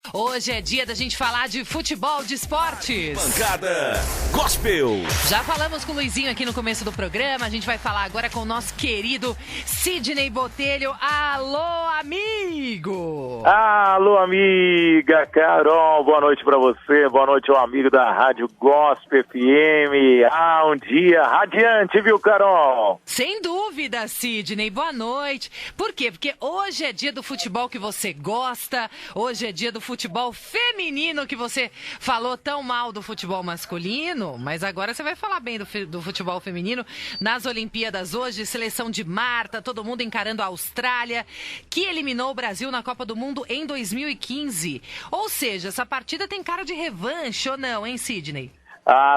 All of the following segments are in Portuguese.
Hoje é dia da gente falar de futebol, de esportes. Pancada Gospel. Já falamos com o Luizinho aqui no começo do programa. A gente vai falar agora com o nosso querido Sidney Botelho. Alô, amigo! Alô, amiga Carol. Boa noite pra você. Boa noite ao amigo da Rádio Gospel FM. Um dia radiante, viu, Carol? Sem dúvida, Sidney. Boa noite. Por quê? Porque hoje é dia do futebol que você gosta. Hoje é dia do futebol feminino, que você falou tão mal do futebol masculino, mas agora você vai falar bem do futebol feminino. Nas Olimpíadas hoje, seleção de Marta, todo mundo encarando a Austrália, que eliminou o Brasil na Copa do Mundo em 2015. Ou seja, essa partida tem cara de revanche ou não, hein, Sidney?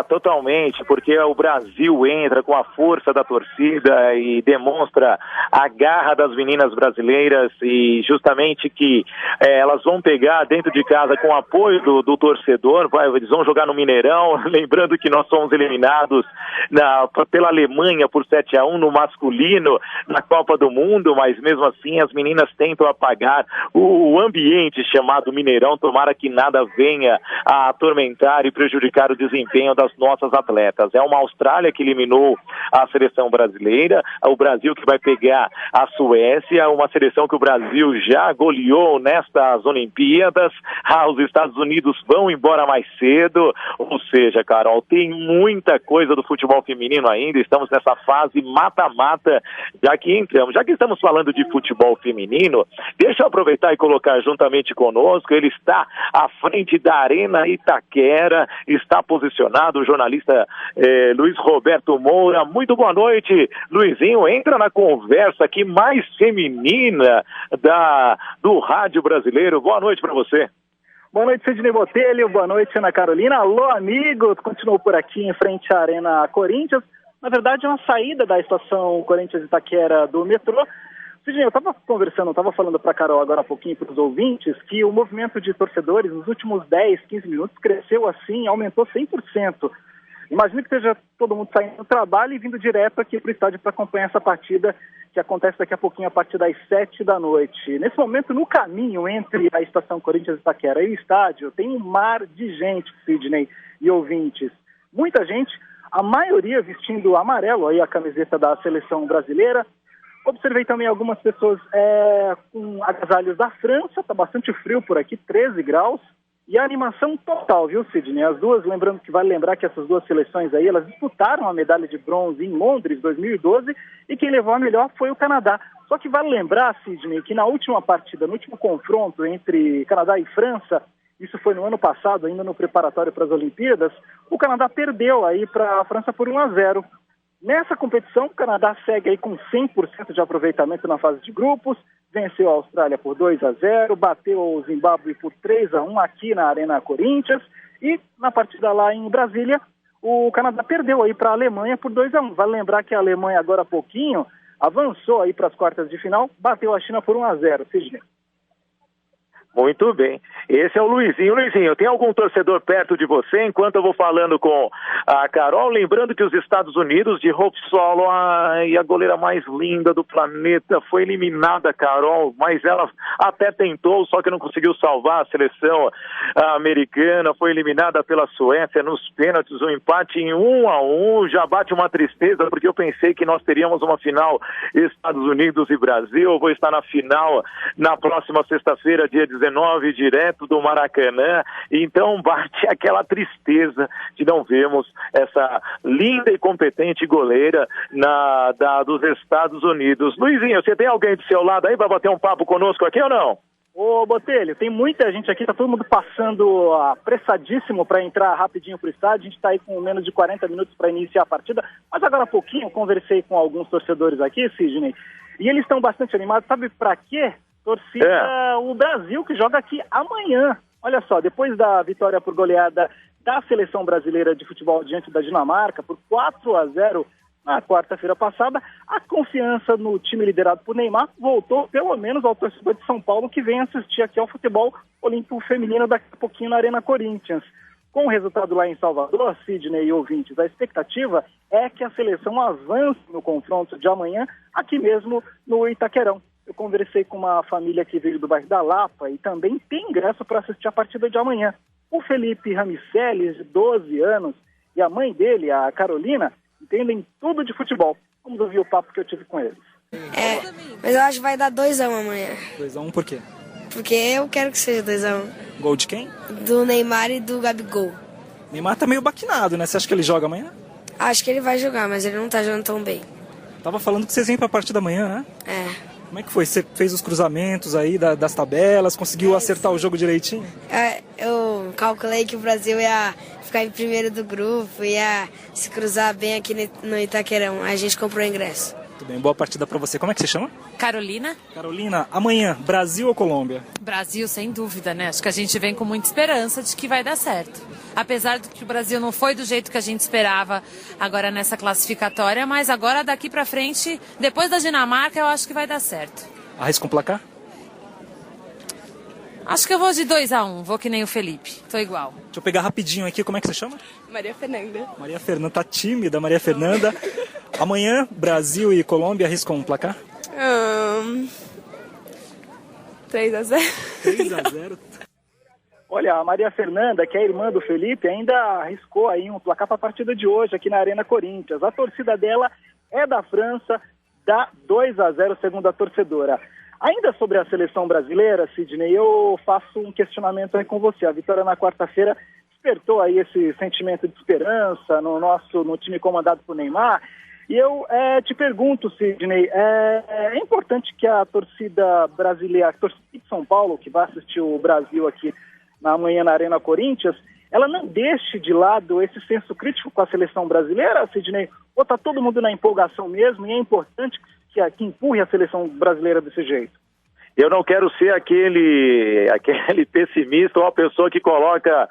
Totalmente, porque o Brasil entra com a força da torcida e demonstra a garra das meninas brasileiras e justamente que elas vão pegar dentro de casa com o apoio do torcedor, eles vão jogar no Mineirão, lembrando que nós fomos eliminados pela Alemanha por 7-1 no masculino na Copa do Mundo, mas mesmo assim as meninas tentam apagar o ambiente chamado Mineirão, tomara que nada venha a atormentar e prejudicar o desempenho das nossas atletas. É uma Austrália que eliminou a seleção brasileira, o Brasil que vai pegar a Suécia, uma seleção que o Brasil já goleou nestas Olimpíadas. Os Estados Unidos vão embora mais cedo, ou seja, Carol, tem muita coisa do futebol feminino ainda, estamos nessa fase mata-mata, já que estamos falando de futebol feminino, deixa eu aproveitar e colocar juntamente conosco, ele está à frente da Arena Itaquera, está posicionado o jornalista Luiz Roberto Moura. Muito boa noite, Luizinho. Entra na conversa aqui mais feminina do rádio brasileiro. Boa noite para você. Boa noite, Sidney Botelho. Boa noite, Ana Carolina. Alô, amigos. Continuo por aqui em frente à Arena Corinthians. Na verdade, é uma saída da estação Corinthians Itaquera do metrô. Sidney, eu estava falando para a Carol agora há pouquinho para os ouvintes que o movimento de torcedores nos últimos 10, 15 minutos cresceu assim, aumentou 100%. Imagino que esteja todo mundo saindo do trabalho e vindo direto aqui para o estádio para acompanhar essa partida que acontece daqui a pouquinho a partir das 7 da noite. Nesse momento, no caminho entre a estação Corinthians Itaquera e o estádio, tem um mar de gente, Sidney, e ouvintes. Muita gente, a maioria vestindo amarelo, aí a camiseta da seleção brasileira. Observei também algumas pessoas com agasalhos da França, está bastante frio por aqui, 13 graus, e a animação total, viu, Sidney? As duas, lembrando que vale lembrar que essas duas seleções aí, elas disputaram a medalha de bronze em Londres, 2012, e quem levou a melhor foi o Canadá. Só que vale lembrar, Sidney, que na última partida, no último confronto entre Canadá e França, isso foi no ano passado, ainda no preparatório para as Olimpíadas, o Canadá perdeu aí para a França por 1-0. Nessa competição, o Canadá segue aí com 100% de aproveitamento na fase de grupos, venceu a Austrália por 2-0, bateu o Zimbábue por 3-1 aqui na Arena Corinthians, e na partida lá em Brasília, o Canadá perdeu aí para a Alemanha por 2-1. Vale lembrar que a Alemanha agora há pouquinho avançou aí para as quartas de final, bateu a China por 1-0, Sidney. Muito bem. Esse é o Luizinho. Luizinho, tem algum torcedor perto de você enquanto eu vou falando com a Carol? Lembrando que os Estados Unidos, de Hope Solo, a goleira mais linda do planeta, foi eliminada, Carol, mas ela até tentou, só que não conseguiu salvar a seleção americana, foi eliminada pela Suécia nos pênaltis, um empate em 1-1, já bate uma tristeza, porque eu pensei que nós teríamos uma final Estados Unidos e Brasil. Eu vou estar na final na próxima sexta-feira, dia 19, direto do Maracanã, então bate aquela tristeza de não vermos essa linda e competente goleira dos Estados Unidos. Luizinho, você tem alguém do seu lado aí para bater um papo conosco aqui ou não? Ô, Botelho, tem muita gente aqui, tá todo mundo passando apressadíssimo para entrar rapidinho pro estádio. A gente tá aí com menos de 40 minutos para iniciar a partida, mas agora há pouquinho eu conversei com alguns torcedores aqui, Sidney, e eles estão bastante animados. Sabe para quê? Torcida o Brasil, que joga aqui amanhã. Olha só, depois da vitória por goleada da seleção brasileira de futebol diante da Dinamarca por 4-0 na quarta-feira passada, a confiança no time liderado por Neymar voltou pelo menos ao torcedor de São Paulo, que vem assistir aqui ao futebol olímpico feminino daqui a pouquinho na Arena Corinthians. Com o resultado lá em Salvador, Sidney e ouvintes, a expectativa é que a seleção avance no confronto de amanhã aqui mesmo no Itaquerão. Eu conversei com uma família que veio do bairro da Lapa e também tem ingresso para assistir a partida de amanhã. O Felipe Ramiceles, de 12 anos, e a mãe dele, a Carolina, entendem tudo de futebol. Vamos ouvir o papo que eu tive com eles. Mas eu acho que vai dar 2-1 amanhã. 2-1 por quê? Porque eu quero que seja 2-1. Gol de quem? Do Neymar e do Gabigol. Neymar tá meio baquinado, né? Você acha que ele joga amanhã? Acho que ele vai jogar, mas ele não tá jogando tão bem. Tava falando que vocês vêm pra partida amanhã, né? É. Como é que foi? Você fez os cruzamentos aí das tabelas, conseguiu acertar o jogo direitinho? Eu calculei que o Brasil ia ficar em primeiro do grupo, ia se cruzar bem aqui no Itaquerão. A gente comprou o ingresso. Muito bem, boa partida pra você. Como é que você chama? Carolina. Carolina, amanhã, Brasil ou Colômbia? Brasil, sem dúvida, né? Acho que a gente vem com muita esperança de que vai dar certo. Apesar de que o Brasil não foi do jeito que a gente esperava agora nessa classificatória, mas agora daqui pra frente, depois da Dinamarca, eu acho que vai dar certo. Arrisca um placar? Acho que eu vou de 2-1, vou que nem o Felipe. Tô igual. Deixa eu pegar rapidinho aqui, como é que você chama? Maria Fernanda. Maria Fernanda, tá tímida, Maria Fernanda. Amanhã, Brasil e Colômbia, arriscam um placar? 3-0. 3-0. Olha, a Maria Fernanda, que é a irmã do Felipe, ainda arriscou aí um placar para a partida de hoje aqui na Arena Corinthians. A torcida dela é da França, dá 2-0 segundo a torcedora. Ainda sobre a seleção brasileira, Sidney, eu faço um questionamento aí com você. A vitória na quarta-feira despertou aí esse sentimento de esperança no time comandado por Neymar. E eu te pergunto, Sidney, é importante que a torcida brasileira, a torcida de São Paulo, que vai assistir o Brasil aqui amanhã na Arena Corinthians, ela não deixe de lado esse senso crítico com a seleção brasileira, Sidney? Ou está todo mundo na empolgação mesmo e é importante que empurre a seleção brasileira desse jeito? Eu não quero ser aquele pessimista ou a pessoa que coloca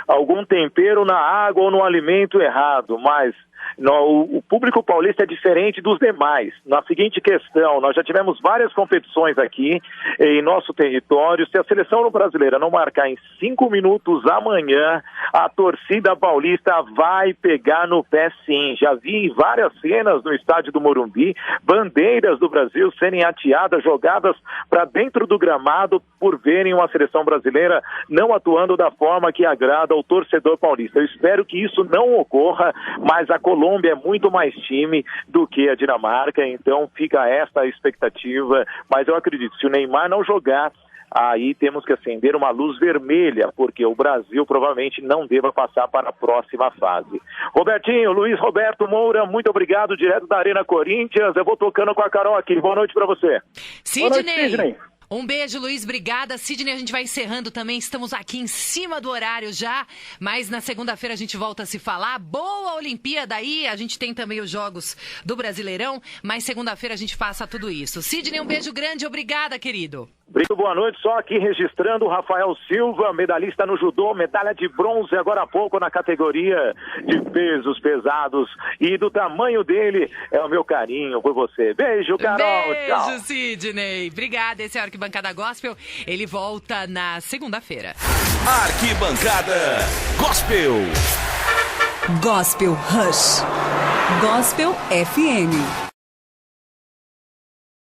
algum tempero na água ou no alimento errado, mas o público paulista é diferente dos demais. Na seguinte questão, nós já tivemos várias competições aqui em nosso território. Se a seleção brasileira não marcar em 5 minutos amanhã, a torcida paulista vai pegar no pé sim. Já vi várias cenas no estádio do Morumbi, bandeiras do Brasil serem ateadas, jogadas para dentro do gramado por verem uma seleção brasileira não atuando da forma que agrada ao torcedor paulista. Eu espero que isso não ocorra, mas a Colômbia é muito mais time do que a Dinamarca, então fica esta expectativa, mas eu acredito, se o Neymar não jogar, aí temos que acender uma luz vermelha, porque o Brasil provavelmente não deva passar para a próxima fase. Robertinho, Luiz Roberto Moura, muito obrigado, direto da Arena Corinthians. Eu vou tocando com a Carol aqui. Boa noite para você. Sidney. Boa noite, Sidney. Um beijo, Luiz, obrigada. Sidney, a gente vai encerrando também, estamos aqui em cima do horário já, mas na segunda-feira a gente volta a se falar. Boa Olimpíada aí, a gente tem também os jogos do Brasileirão, mas segunda-feira a gente passa tudo isso. Sidney, um beijo grande, obrigada, querido. Brito, boa noite, só aqui registrando o Rafael Silva, medalhista no judô, medalha de bronze agora há pouco na categoria de pesos pesados, e do tamanho dele é o meu carinho por você. Beijo, Carol. Beijo, tchau. Sidney. Obrigada, esse é o Arquibancada Gospel, ele volta na segunda-feira. Arquibancada Gospel. Gospel Rush. Gospel FM.